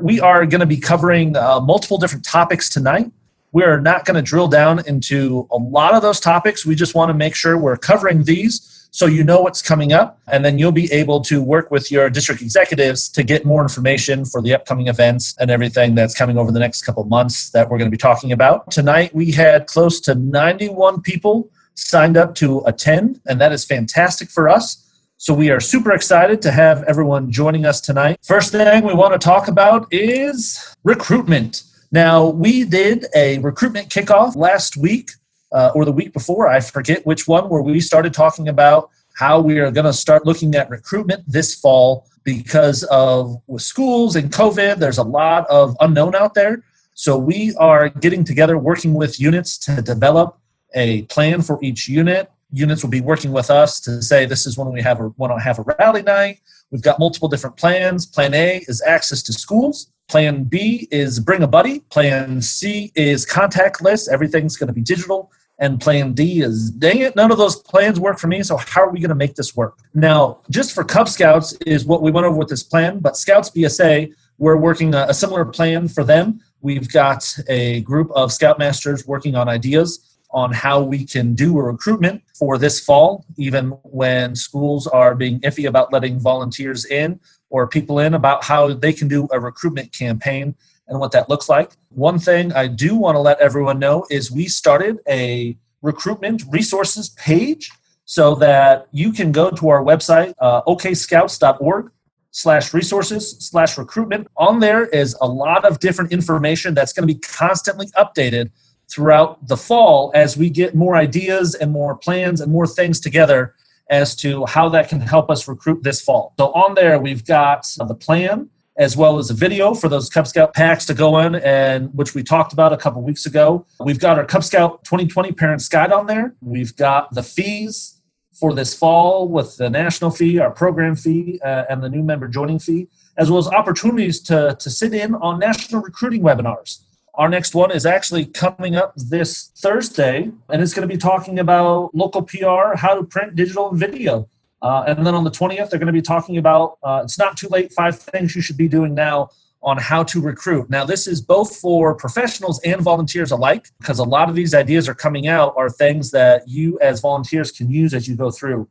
We are going to be covering multiple different topics tonight. We're not going to drill down into a lot of those topics. We just want to make sure we're covering these so you know what's coming up, and then you'll be able to work with your district executives to get more information for the upcoming events and everything that's coming over the next couple months that we're going to be talking about. Tonight, we had close to 91 people signed up to attend, and that is fantastic for us. So we are super excited to have everyone joining us tonight. First thing we want to talk about is recruitment. Now, we did a recruitment kickoff last week or the week before, I forget which one, where we started talking about how we are going to start looking at recruitment this fall because of with schools and COVID, there's a lot of unknown out there. So we are getting together, working with units to develop a plan for each unit. Units will be working with us to say this is when we want to have a rally night. We've got multiple different plans. Plan A is access to schools. Plan B is bring a buddy. Plan C is contact list. Everything's going to be digital. And plan D is, dang it, none of those plans work for me, so how are we going to make this work? Now, just for Cub Scouts is what we went over with this plan, but Scouts BSA, we're working a similar plan for them. We've got a group of Scoutmasters working on ideas on how we can do a recruitment for this fall, even when schools are being iffy about letting volunteers in or people in, about how they can do a recruitment campaign and what that looks like. One thing I do want to let everyone know is we started a recruitment resources page so that you can go to our website, okscouts.org/resources/recruitment. On there is a lot of different information that's going to be constantly updated throughout the fall as we get more ideas and more plans and more things together as to how that can help us recruit this fall. So on there, we've got the plan as well as a video for those Cub Scout packs to go in, and which we talked about a couple weeks ago. We've got our Cub Scout 2020 Parents Guide on there. We've got the fees for this fall with the national fee, our program fee, and the new member joining fee, as well as opportunities to sit in on national recruiting webinars. Our next one is actually coming up this Thursday, and it's going to be talking about local PR, how to print digital and video. And then on the 20th, they're going to be talking about, it's not too late, 5 things you should be doing now on how to recruit. Now, this is both for professionals and volunteers alike, because a lot of these ideas are coming out are things that you as volunteers can use as you go through.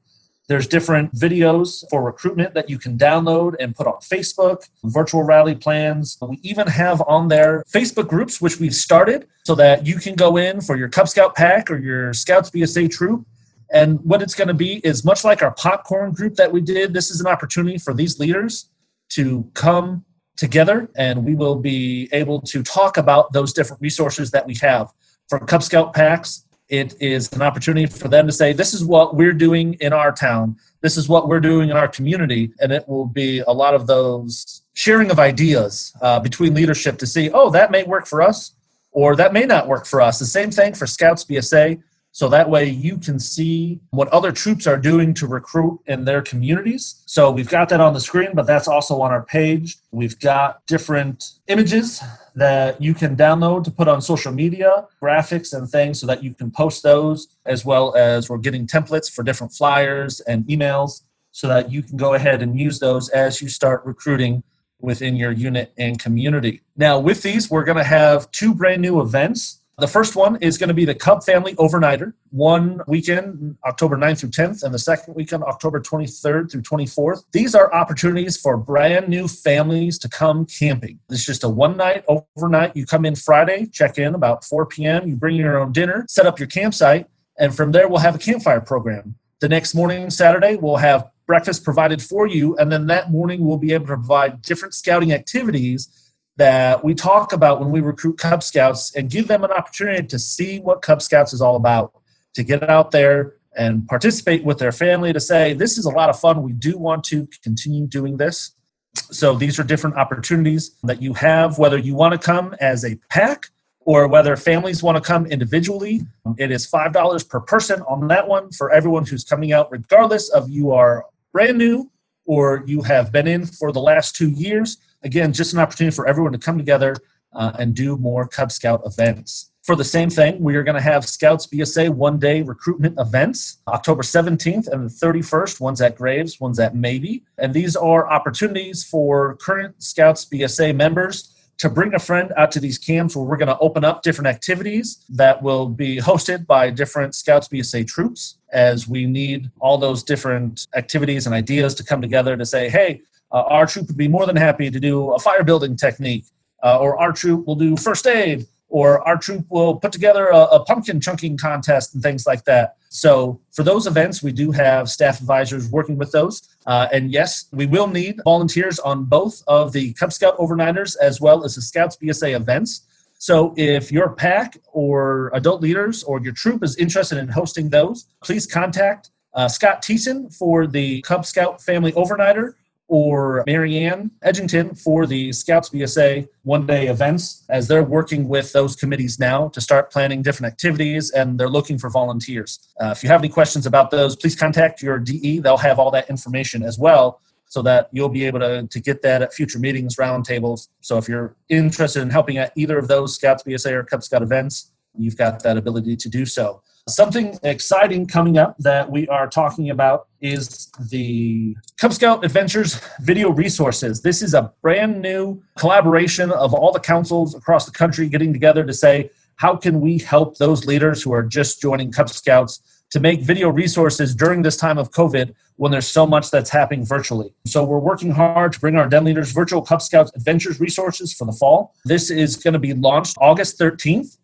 There's different videos for recruitment that you can download and put on Facebook, virtual rally plans. We even have on there Facebook groups, which we've started so that you can go in for your Cub Scout pack or your Scouts BSA troop. And what it's going to be is much like our popcorn group that we did. This is an opportunity for these leaders to come together, and we will be able to talk about those different resources that we have. For Cub Scout packs, it is an opportunity for them to say, this is what we're doing in our town. This is what we're doing in our community. And it will be a lot of those sharing of ideas between leadership to see, oh, that may work for us, or that may not work for us. The same thing for Scouts BSA. So that way you can see what other troops are doing to recruit in their communities. So we've got that on the screen, but that's also on our page. We've got different images that you can download to put on social media, graphics and things so that you can post those, as well as we're getting templates for different flyers and emails so that you can go ahead and use those as you start recruiting within your unit and community. Now, with these, we're going to have 2 brand new events. The first one is going to be the Cub Family Overnighter, one weekend, October 9th through 10th, and the second weekend, October 23rd through 24th. These are opportunities for brand new families to come camping. It's just a one night, overnight. You come in Friday, check in about 4 p.m., you bring your own dinner, set up your campsite, and from there we'll have a campfire program. The next morning, Saturday, we'll have breakfast provided for you, and then that morning we'll be able to provide different scouting activities that we talk about when we recruit Cub Scouts and give them an opportunity to see what Cub Scouts is all about, to get out there and participate with their family, to say, this is a lot of fun. We do want to continue doing this. So these are different opportunities that you have, whether you want to come as a pack or whether families want to come individually. It is $5 per person on that one for everyone who's coming out, regardless of you are brand new or you have been in for the last 2 years. Again, just an opportunity for everyone to come together and do more Cub Scout events. For the same thing, we are going to have Scouts BSA one-day recruitment events, October 17th and the 31st. One's at Graves, one's at Maybe. And these are opportunities for current Scouts BSA members to bring a friend out to these camps where we're going to open up different activities that will be hosted by different Scouts BSA troops, as we need all those different activities and ideas to come together to say, hey, our troop would be more than happy to do a fire building technique, or our troop will do first aid, or our troop will put together a pumpkin chunking contest and things like that. So for those events, we do have staff advisors working with those. And yes, we will need volunteers on both of the Cub Scout overnighters as well as the Scouts BSA events. So if your pack or adult leaders or your troop is interested in hosting those, please contact Scott Thiessen for the Cub Scout Family Overnighter, or Marianne Edgington for the Scouts BSA one-day events, as they're working with those committees now to start planning different activities, and they're looking for volunteers. If you have any questions about those, please contact your DE. They'll have all that information as well, so that you'll be able to get that at future meetings, roundtables. So if you're interested in helping at either of those Scouts BSA or Cub Scout events, you've got that ability to do so. Something exciting coming up that we are talking about is the Cub Scout Adventures video resources. This is a brand new collaboration of all the councils across the country getting together to say, how can we help those leaders who are just joining Cub Scouts to make video resources during this time of COVID when there's so much that's happening virtually. So we're working hard to bring our Den leaders virtual Cub Scouts Adventures resources for the fall. This is going to be launched August 13th.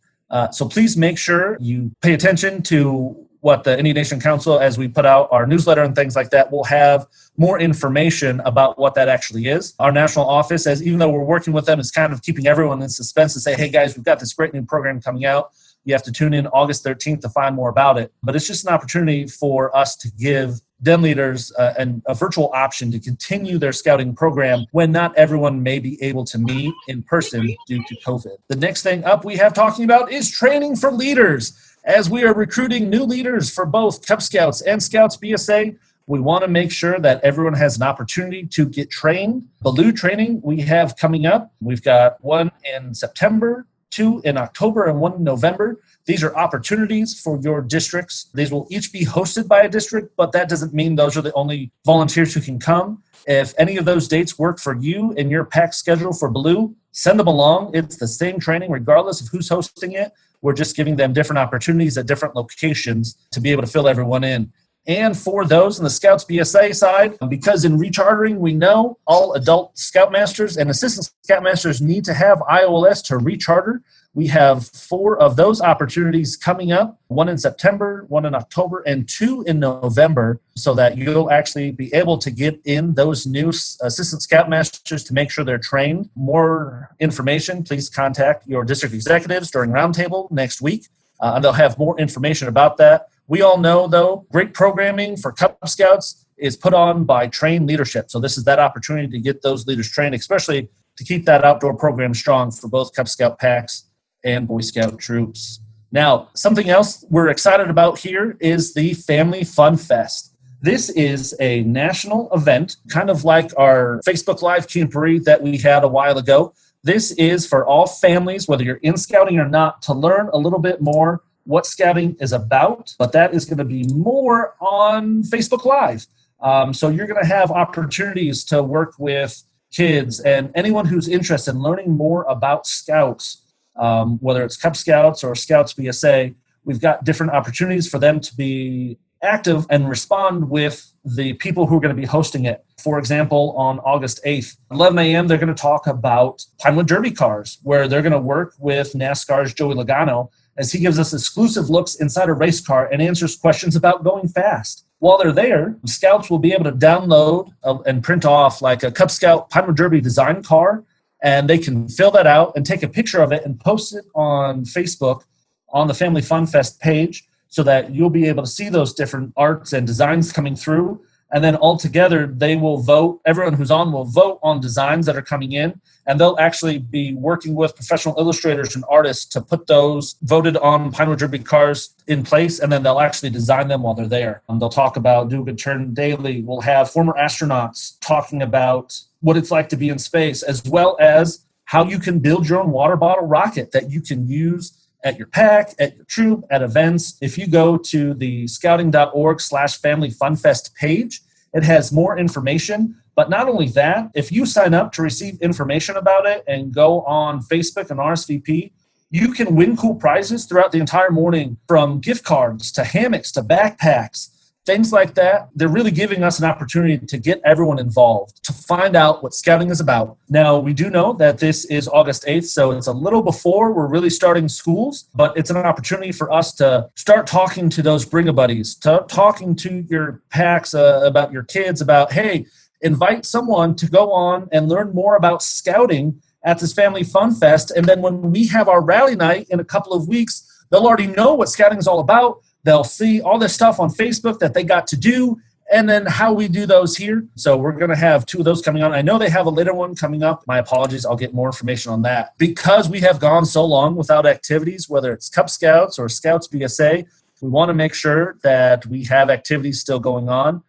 So please make sure you pay attention to what the Indian Nation Council, as we put out our newsletter and things like that, will have more information about what that actually is. Our national office, as even though we're working with them, is kind of keeping everyone in suspense to say, hey guys, we've got this great new program coming out. You have to tune in August 13th to find more about it. But it's just an opportunity for us to give Den leaders a virtual option to continue their scouting program when not everyone may be able to meet in person due to COVID. The next thing up we have talking about is training for leaders. As we are recruiting new leaders for both Cub Scouts and Scouts BSA, we want to make sure that everyone has an opportunity to get trained. Baloo training we have coming up. We've got one in September, 2 in October, and 1 in November. These are opportunities for your districts. These will each be hosted by a district, but that doesn't mean those are the only volunteers who can come. If any of those dates work for you and your pack schedule for Baloo, send them along. It's the same training regardless of who's hosting it. We're just giving them different opportunities at different locations to be able to fill everyone in. And for those on the Scouts BSA side, because in rechartering, we know all adult Scoutmasters and assistant Scoutmasters need to have IOLS to recharter. We have 4 of those opportunities coming up, 1 in September, 1 in October, and 2 in November, so that you'll actually be able to get in those new assistant Scoutmasters to make sure they're trained. More information, please contact your district executives during Roundtable next week, and they'll have more information about that. We all know, though, great programming for Cub Scouts is put on by trained leadership. So this is that opportunity to get those leaders trained, especially to keep that outdoor program strong for both Cub Scout packs and Boy Scout troops. Now, something else we're excited about here is the Family Fun Fest. This is a national event, kind of like our Facebook Live Camporee that we had a while ago. This is for all families, whether you're in scouting or not, to learn a little bit more what scouting is about, but that is going to be more on Facebook Live. So you're going to have opportunities to work with kids and anyone who's interested in learning more about scouts. Whether it's Cub Scouts or Scouts BSA, we've got different opportunities for them to be active and respond with the people who are going to be hosting it. For example, on August 8th, 11 a.m., they're going to talk about Pinewood Derby cars, where they're going to work with NASCAR's Joey Logano as he gives us exclusive looks inside a race car and answers questions about going fast. While they're there, Scouts will be able to download and print off like a Cub Scout Pinewood Derby design car, and they can fill that out and take a picture of it and post it on Facebook on the Family Fun Fest page so that you'll be able to see those different arts and designs coming through. And then all together, they will vote. Everyone who's on will vote on designs that are coming in, and they'll actually be working with professional illustrators and artists to put those voted on Pinewood Derby cars in place, and then they'll actually design them while they're there. They'll talk about Do a Good Turn Daily. We'll have former astronauts talking about what it's like to be in space, as well as how you can build your own water bottle rocket that you can use at your pack, at your troop, at events. If you go to the scouting.org/Family Fun Fest page, it has more information. But not only that, if you sign up to receive information about it and go on Facebook and RSVP, you can win cool prizes throughout the entire morning, from gift cards to hammocks to backpacks, things like that. They're really giving us an opportunity to get everyone involved, to find out what scouting is about. Now, we do know that this is August 8th, so it's a little before we're really starting schools, but it's an opportunity for us to start talking to those bring-a-buddies, talking to your packs about your kids, about, hey, invite someone to go on and learn more about scouting at this Family Fun Fest. And then when we have our rally night in a couple of weeks, they'll already know what scouting is all about. They'll see all this stuff on Facebook that they got to do, and then how we do those here. So we're going to have 2 of those coming on. I know they have a later one coming up. My apologies. I'll get more information on that. Because we have gone so long without activities, whether it's Cub Scouts or Scouts BSA, we want to make sure that we have activities still going on.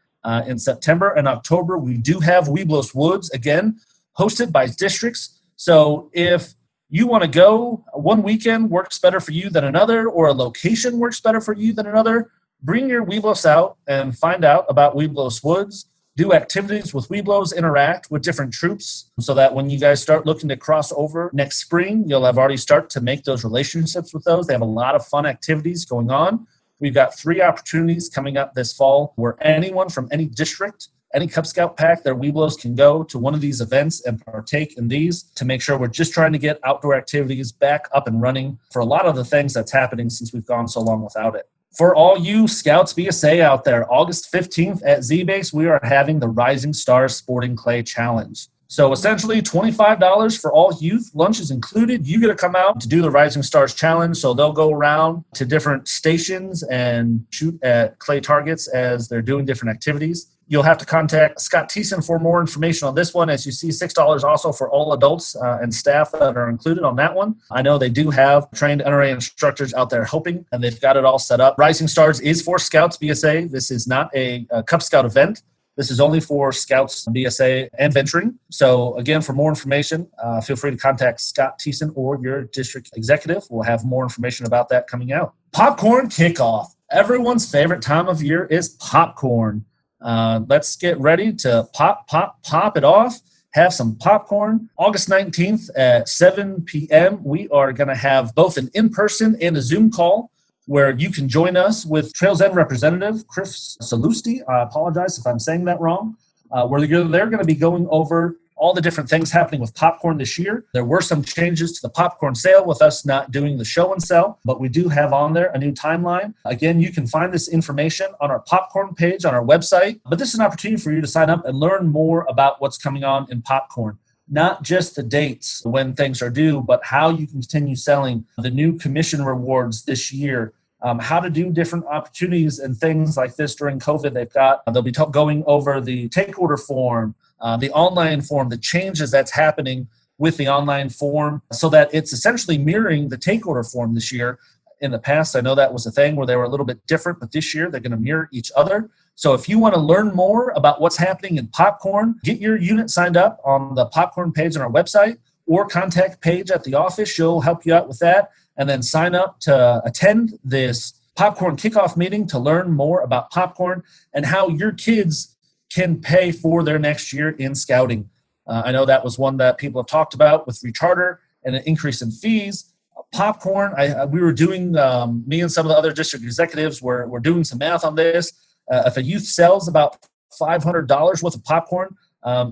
In September and October, we do have Weeblos Woods, again, hosted by districts. So if you want to go, one weekend works better for you than another, or a location works better for you than another, bring your Weeblos out and find out about Weeblos Woods. Do activities with Weeblos, interact with different troops, so that when you guys start looking to cross over next spring, you'll have already started to make those relationships with those. They have a lot of fun activities going on. We've got 3 opportunities coming up this fall where anyone from any district, any Cub Scout pack, their Weeblos can go to one of these events and partake in these, to make sure we're just trying to get outdoor activities back up and running for a lot of the things that's happening since we've gone so long without it. For all you Scouts BSA out there, August 15th at Z-Base, we are having the Rising Stars Sporting Clay Challenge. So essentially $25 for all youth, lunch is included. You get to come out to do the Rising Stars Challenge. So they'll go around to different stations and shoot at clay targets as they're doing different activities. You'll have to contact Scott Thiessen for more information on this one. As you see, $6 also for all adults and staff that are included on that one. I know they do have trained NRA instructors out there helping, and they've got it all set up. Rising Stars is for Scouts BSA. This is not a Cub Scout event. This is only for Scouts, BSA, and venturing. So again, for more information, feel free to contact Scott Thiessen or your district executive. We'll have more information about that coming out. Popcorn Kickoff. Everyone's favorite time of year is popcorn. Let's get ready to pop it off. Have some popcorn. August 19th at 7 p.m., we are going to have both an in-person and a Zoom call where you can join us with Trails End Representative Chris Salusti. I apologize if I'm saying that wrong. Where they're going to be going over all the different things happening with popcorn this year. There were some changes to the popcorn sale with us not doing the show and sell, but we do have on there a new timeline. Again, you can find this information on our popcorn page on our website, but this is an opportunity for you to sign up and learn more about what's coming on in popcorn. Not just the dates when things are due, but how you can continue selling the new commission rewards this year, how to do different opportunities and things like this during COVID. They'll be going over the take order form, the online form, the changes that's happening with the online form, so that it's essentially mirroring the take order form this year. In the past, I know that was a thing where they were a little bit different, but this year they're going to mirror each other. So if you want to learn more about what's happening in popcorn, get your unit signed up on the popcorn page on our website, or contact Paige at the office. She'll help you out with that. And then sign up to attend this popcorn kickoff meeting to learn more about popcorn and how your kids can pay for their next year in scouting. I know that was one that people have talked about with recharter and an increase in fees. Popcorn, we were doing, me and some of the other district executives were doing some math on this. If a youth sells about $500 worth of popcorn,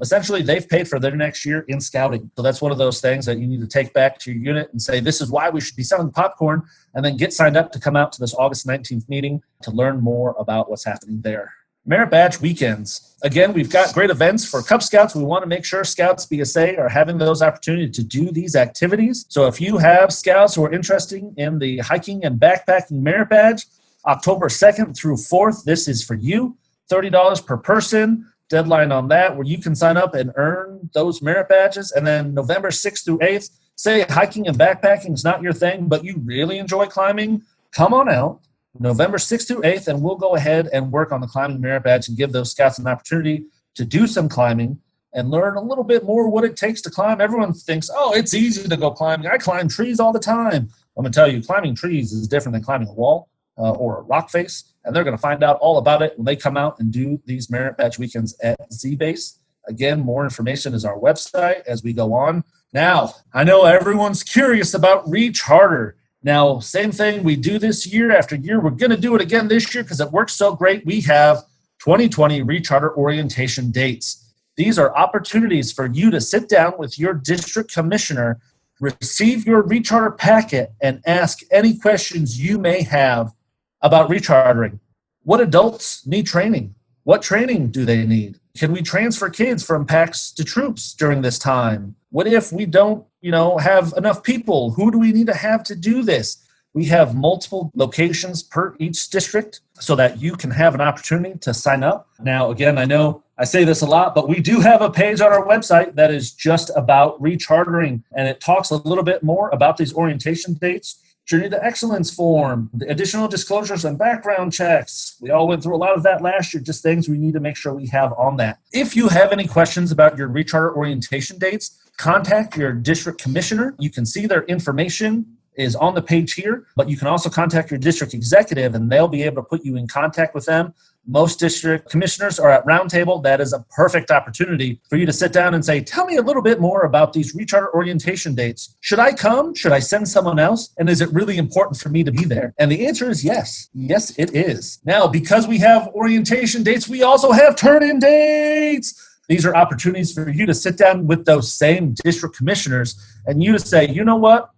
essentially they've paid for their next year in scouting. So that's one of those things that you need to take back to your unit and say, this is why we should be selling popcorn, and then get signed up to come out to this August 19th meeting to learn more about what's happening there. Merit Badge Weekends. Again, we've got great events for Cub Scouts. We want to make sure Scouts BSA are having those opportunities to do these activities. So if you have Scouts who are interested in the hiking and backpacking Merit Badge, October 2nd through 4th, this is for you. $30 per person. Deadline on that where you can sign up and earn those merit badges. And then November 6th through 8th, say hiking and backpacking is not your thing, but you really enjoy climbing, come on out November 6th through 8th, and we'll go ahead and work on the climbing merit badge and give those Scouts an opportunity to do some climbing. and learn a little bit more what it takes to climb. Everyone thinks, oh, it's easy to go climbing. I climb trees all the time. I'm going to tell you, climbing trees is different than climbing a wall or a rock face, and they're going to find out all about it when they come out and do these merit badge weekends at Z-Base. Again, more information is our website as we go on. Now, I know everyone's curious about Reach Harder. Now, same thing we do this year after year. We're going to do it again this year because it works so great. We have 2020 Reach Harder orientation dates. These are opportunities for you to sit down with your district commissioner, receive your Reach Harder packet, and ask any questions you may have about Reach Hardering. What adults need training? What training do they need? Can we transfer kids from packs to troops during this time? What if we don't, have enough people? Who do we need to have to do this? We have multiple locations per each district so that you can have an opportunity to sign up. Now, again, I know I say this a lot, but we do have a page on our website that is just about Reach Hardering, and it talks a little bit more about these orientation dates. Journey to Excellence form, the additional disclosures and background checks. We all went through a lot of that last year, just things we need to make sure we have on that. If you have any questions about your Reach Harder orientation dates, contact your district commissioner. You can see their information is on the page here, but you can also contact your district executive and they'll be able to put you in contact with them. Most district commissioners are at roundtable. That is a perfect opportunity for you to sit down and say, tell me a little bit more about these Reach Harder orientation dates. Should I come? Should I send someone else? And is it really important for me to be there? And the answer is yes. Yes, it is. Now, because we have orientation dates, we also have turn-in dates. These are opportunities for you to sit down with those same district commissioners and you to say, you know what?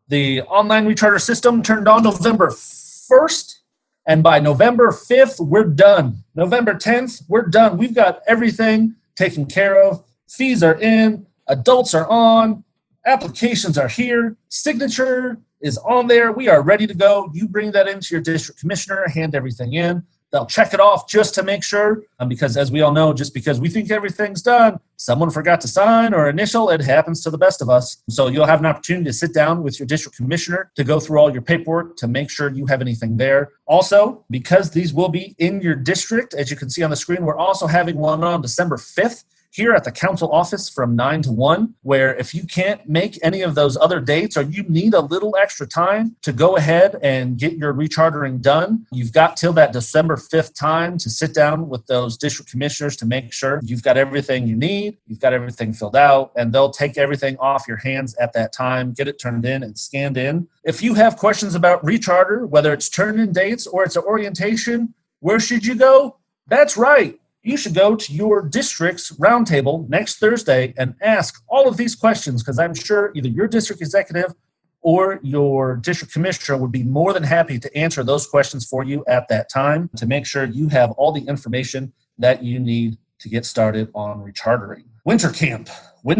The online Reach Harder system turned on November 1st. And by November 5th, we're done. November 10th, we're done. We've got everything taken care of. Fees are in. Adults are on. Applications are here. Signature is on there. We are ready to go. You bring that into your district commissioner, hand everything in. They'll check it off just to make sure. Because as we all know, just because we think everything's done, someone forgot to sign or initial, it happens to the best of us. So you'll have an opportunity to sit down with your district commissioner to go through all your paperwork to make sure you have anything there. Also, because these will be in your district, as you can see on the screen, we're also having one on December 5th. Here at the council office from 9 to 1, where if you can't make any of those other dates or you need a little extra time to go ahead and get your Reach Hardering done, you've got till that December 5th time to sit down with those district commissioners to make sure you've got everything you need, you've got everything filled out, and they'll take everything off your hands at that time, get it turned in and scanned in. If you have questions about Reach Harder, whether it's turn-in dates or it's an orientation, where should you go? That's right. You should go to your district's roundtable next Thursday and ask all of these questions because I'm sure either your district executive or your district commissioner would be more than happy to answer those questions for you at that time to make sure you have all the information that you need to get started on Reach Hardering. Winter camp. We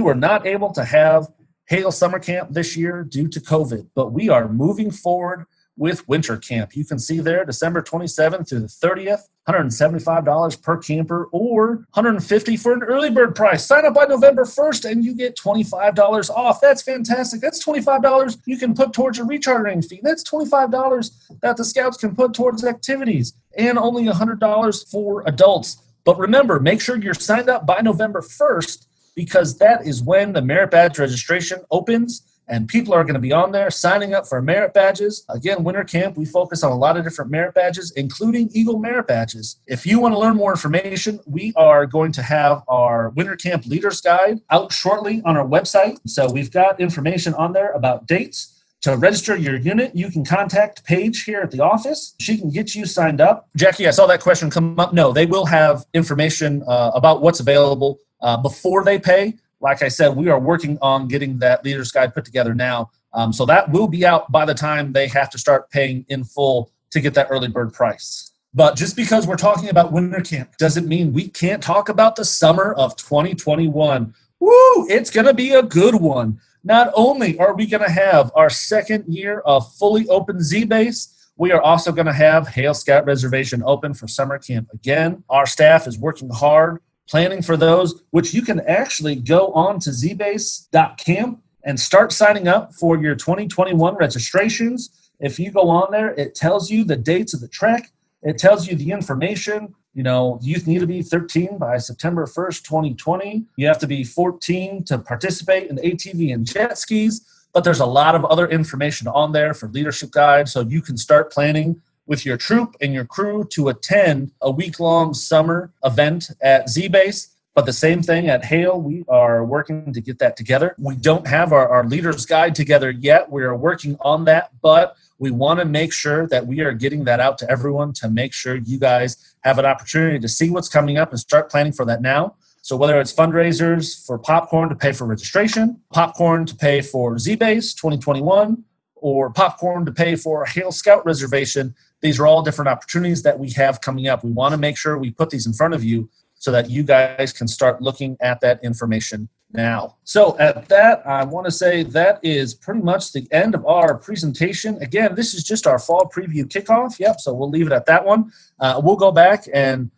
were not able to have Hale Summer Camp this year due to COVID, but we are moving forward with winter camp. You can see there December 27th through the 30th, $175 per camper or $150 for an early bird price. Sign up by November 1st and you get $25 off. That's fantastic. That's $25 you can put towards your Reach Hardering fee. That's $25 that the scouts can put towards activities and only $100 for adults. But remember, make sure you're signed up by November 1st because that is when the merit badge registration opens. And people are going to be on there signing up for merit badges. Again, winter camp, we focus on a lot of different merit badges, including Eagle merit badges. If you want to learn more information, we are going to have our winter camp leaders guide out shortly on our website. So we've got information on there about dates. To register your unit, you can contact Paige here at the office. She can get you signed up. Jackie, I saw that question come up. No, they will have information about what's available before they pay. Like I said, we are working on getting that leader's guide put together now. So that will be out by the time they have to start paying in full to get that early bird price. But just because we're talking about winter camp doesn't mean we can't talk about the summer of 2021. Woo! It's going to be a good one. Not only are we going to have our second year of fully open Z-Base, we are also going to have Hale Scout Reservation open for summer camp again. Our staff is working hard planning for those, which you can actually go on to zbase.camp and start signing up for your 2021 registrations. If you go on there, it tells you the dates of the trek. It tells you the information. Youth need to be 13 by September 1st, 2020. You have to be 14 to participate in ATV and jet skis. But there's a lot of other information on there for leadership guide, so you can start planning with your troop and your crew to attend a week-long summer event at Z-Base. But the same thing at Hale, we are working to get that together. We don't have our leader's guide together yet. We are working on that, but we want to make sure that we are getting that out to everyone to make sure you guys have an opportunity to see what's coming up and start planning for that now. So whether it's fundraisers for popcorn to pay for registration, popcorn to pay for Z-Base 2021, or popcorn to pay for a Hale Scout reservation, these are all different opportunities that we have coming up. We want to make sure we put these in front of you so that you guys can start looking at that information now. So at that, I want to say that is pretty much the end of our presentation. Again, this is just our fall preview kickoff. Yep, so we'll leave it at that one. We'll go back and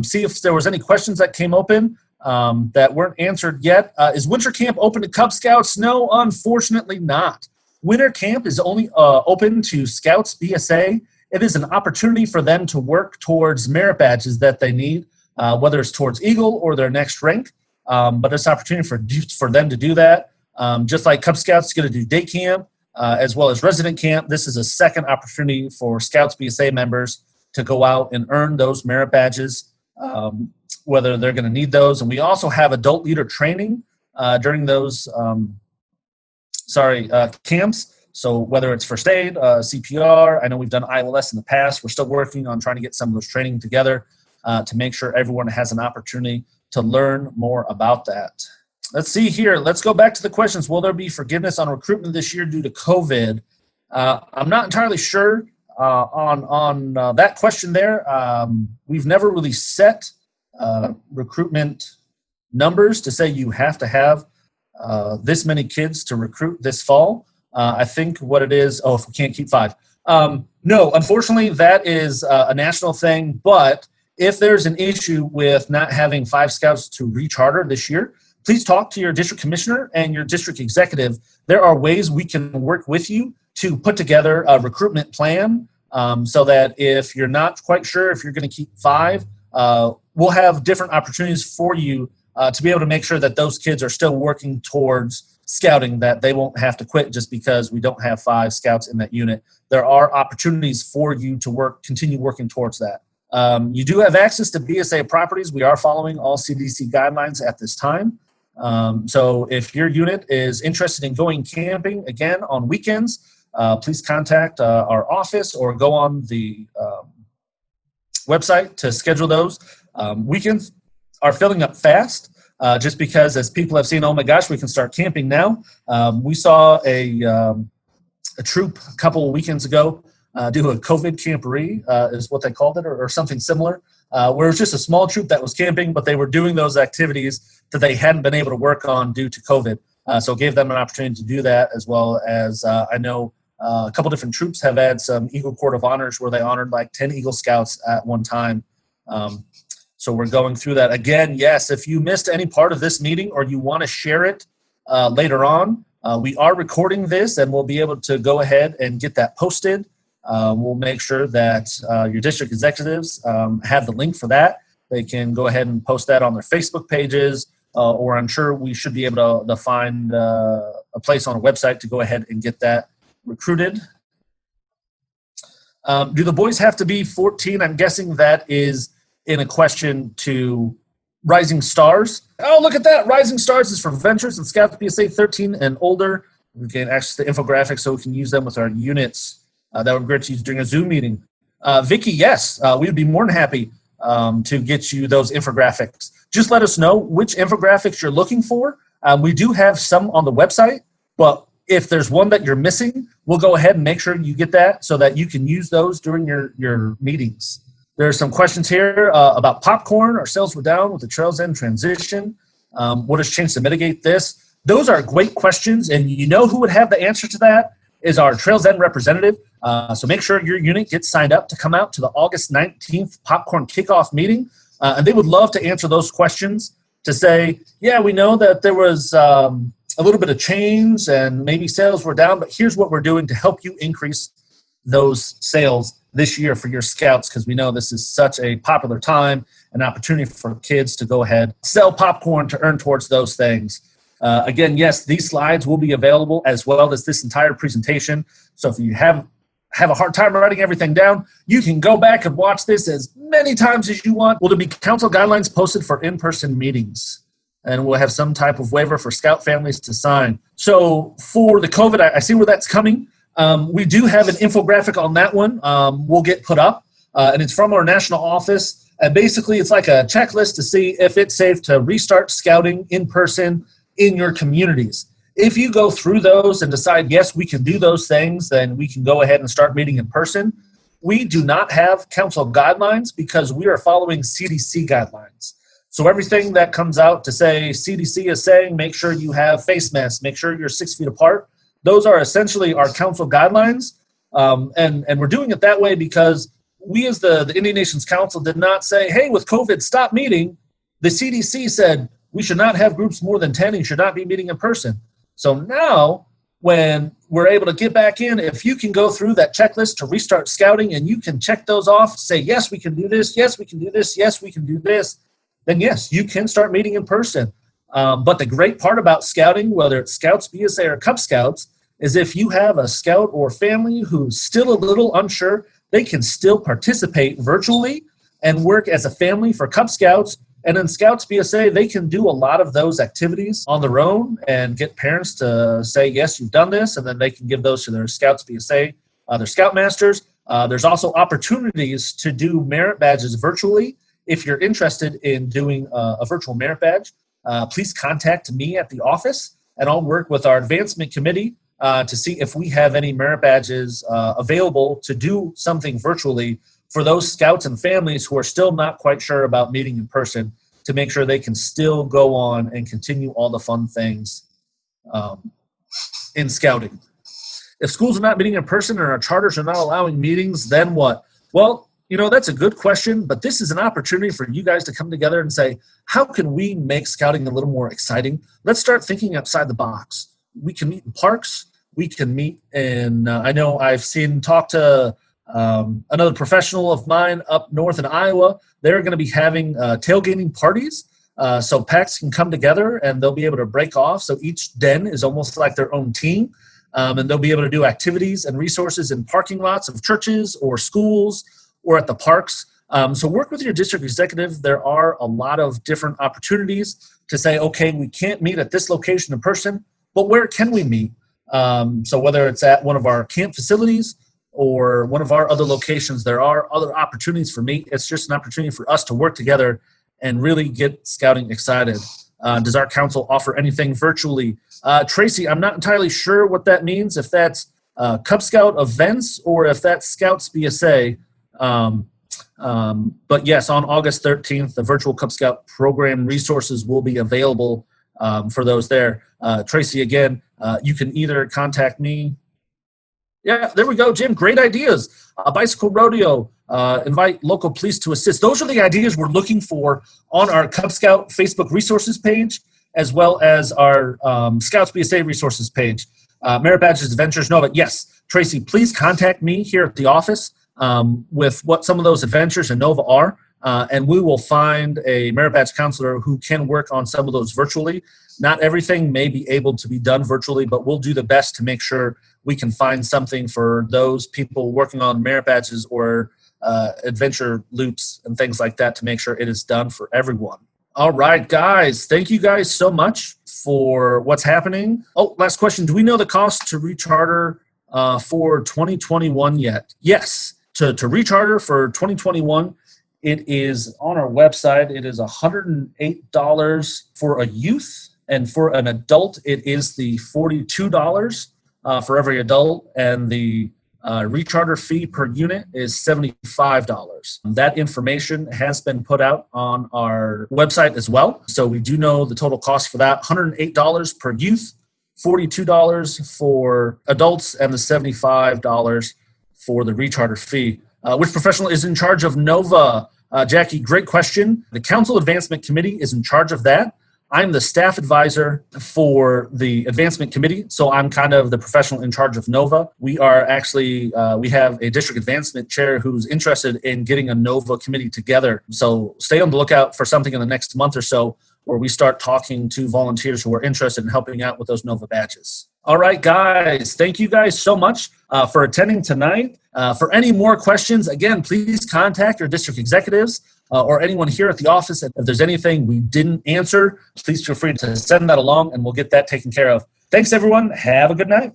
see if there was any questions that came open that weren't answered yet. Is winter camp open to Cub Scouts? No, unfortunately not. Winter camp is only open to Scouts BSA. It is an opportunity for them to work towards merit badges that they need, whether it's towards Eagle or their next rank. But it's an opportunity for them to do that. Just like Cub Scouts is going to do day camp as well as resident camp, this is a second opportunity for Scouts BSA members to go out and earn those merit badges, whether they're going to need those. And we also have adult leader training during those camps. So whether it's first aid, CPR, I know we've done ILS in the past. We're still working on trying to get some of those training together to make sure everyone has an opportunity to learn more about that. Let's see here. Let's go back to the questions. Will there be forgiveness on recruitment this year due to COVID? I'm not entirely sure on that question there. We've never really set recruitment numbers to say you have to have this many kids to recruit this fall. I think what it is, if we can't keep 5. No, unfortunately, that is a national thing. But if there's an issue with not having 5 scouts to recharter this year, please talk to your district commissioner and your district executive. There are ways we can work with you to put together a recruitment plan so that if you're not quite sure if you're going to keep 5, we'll have different opportunities for you to be able to make sure that those kids are still working towards scouting, that they won't have to quit just because we don't have 5 scouts in that unit. There are opportunities for you to continue working towards that. You do have access to BSA properties. We are following all CDC guidelines at this time. So if your unit is interested in going camping again on weekends, please contact our office or go on the website to schedule those. Weekends are filling up fast. Just because as people have seen, oh my gosh, we can start camping now. We saw a troop a couple of weekends ago do a COVID camporee, is what they called it, or something similar, where it was just a small troop that was camping, but they were doing those activities that they hadn't been able to work on due to COVID. So it gave them an opportunity to do that, as well as I know a couple different troops have had some Eagle Court of Honors where they honored like 10 Eagle Scouts at one time. So we're going through that. Again, yes, if you missed any part of this meeting or you want to share it later on, we are recording this and we'll be able to go ahead and get that posted. We'll make sure that your district executives have the link for that. They can go ahead and post that on their Facebook pages, or I'm sure we should be able to find a place on a website to go ahead and get that recruited. Do the boys have to be 14? I'm guessing that is in a question to Rising Stars. Oh, look at that. Rising Stars is for Ventures and Scouts BSA 13 and older. We can access the infographics so we can use them with our units. That would be great to use during a Zoom meeting. Vicky, yes, we would be more than happy to get you those infographics. Just let us know which infographics you're looking for. We do have some on the website, but if there's one that you're missing, we'll go ahead and make sure you get that so that you can use those during your meetings. There are some questions here about popcorn. Our sales were down with the Trails End transition. What has changed to mitigate this? Those are great questions, and you know who would have the answer to that is our Trails End representative. So make sure your unit gets signed up to come out to the August 19th popcorn kickoff meeting, and they would love to answer those questions to say, yeah, we know that there was a little bit of change and maybe sales were down, but here's what we're doing to help you increase those sales this year for your scouts, because we know this is such a popular time, an opportunity for kids to go ahead, sell popcorn to earn towards those things. Again, yes, these slides will be available as well as this entire presentation. So if you have a hard time writing everything down, you can go back and watch this as many times as you want. Will there be council guidelines posted for in-person meetings? And we'll have some type of waiver for scout families to sign. So for the COVID, I see where that's coming. We do have an infographic on that one. We'll get put up, and it's from our national office. And basically, it's like a checklist to see if it's safe to restart scouting in person in your communities. If you go through those and decide, yes, we can do those things, then we can go ahead and start meeting in person. We do not have council guidelines because we are following CDC guidelines. So everything that comes out to say CDC is saying, make sure you have face masks, make sure you're 6 feet apart. Those are essentially our council guidelines. And we're doing it that way because we as the Indian Nations Council did not say, hey, with COVID, stop meeting. The CDC said we should not have groups more than 10 and should not be meeting in person. So now when we're able to get back in, if you can go through that checklist to restart scouting and you can check those off, say, yes, we can do this, yes, we can do this, yes, we can do this, then yes, you can start meeting in person. But the great part about scouting, whether it's Scouts, BSA, or Cub Scouts, is if you have a scout or family who's still a little unsure, they can still participate virtually and work as a family for Cub Scouts. And in Scouts BSA, they can do a lot of those activities on their own and get parents to say, yes, you've done this, and then they can give those to their Scouts BSA, their Scoutmasters. There's also opportunities to do merit badges virtually. If you're interested in doing a virtual merit badge, please contact me at the office, and I'll work with our advancement committee to see if we have any merit badges available to do something virtually for those scouts and families who are still not quite sure about meeting in person, to make sure they can still go on and continue all the fun things in scouting. If schools are not meeting in person and our charters are not allowing meetings, then what? Well, that's a good question, but this is an opportunity for you guys to come together and say, how can we make scouting a little more exciting? Let's start thinking outside the box. We can meet in parks. We can meet in, I know I've talked to another professional of mine up north in Iowa. They're going to be having tailgating parties. So packs can come together and they'll be able to break off. So each den is almost like their own team. And they'll be able to do activities and resources in parking lots of churches or schools or at the parks. So work with your district executive. There are a lot of different opportunities to say, okay, we can't meet at this location in person, but where can we meet? So whether it's at one of our camp facilities or one of our other locations, there are other opportunities for me. It's just an opportunity for us to work together and really get scouting excited. Does our council offer anything virtually? Tracy, I'm not entirely sure what that means, if that's Cub Scout events or if that's Scouts BSA. But yes, on August 13th, the virtual Cub Scout program resources will be available for those there. Tracy, again, you can either contact me. Yeah, there we go, Jim. Great ideas. A bicycle rodeo, invite local police to assist. Those are the ideas we're looking for on our Cub Scout Facebook resources page, as well as our Scouts BSA resources page. Merit Badges, Adventures, Nova. Yes, Tracy, please contact me here at the office with what some of those adventures and Nova are, and we will find a Merit Badge counselor who can work on some of those virtually. Not everything may be able to be done virtually, but we'll do the best to make sure we can find something for those people working on Merit Badges or adventure loops and things like that to make sure it is done for everyone. All right, guys. Thank you guys so much for what's happening. Oh, last question. Do we know the cost to recharter for 2021 yet? Yes. To recharter for 2021, it is on our website. It is $108 for a youth. And for an adult, it is the $42 for every adult. And the recharter fee per unit is $75. That information has been put out on our website as well. So we do know the total cost for that, $108 per youth, $42 for adults, and the $75 for the recharter fee. Which professional is in charge of Nova? Jackie, great question. The Council Advancement Committee is in charge of that. I'm the staff advisor for the advancement committee. So I'm kind of the professional in charge of NOVA. We are actually, we have a district advancement chair who's interested in getting a NOVA committee together. So stay on the lookout for something in the next month or so where we start talking to volunteers who are interested in helping out with those NOVA badges. All right, guys, thank you guys so much for attending tonight. For any more questions, again, please contact your district executives or anyone here at the office. If there's anything we didn't answer, please feel free to send that along and we'll get that taken care of. Thanks, everyone. Have a good night.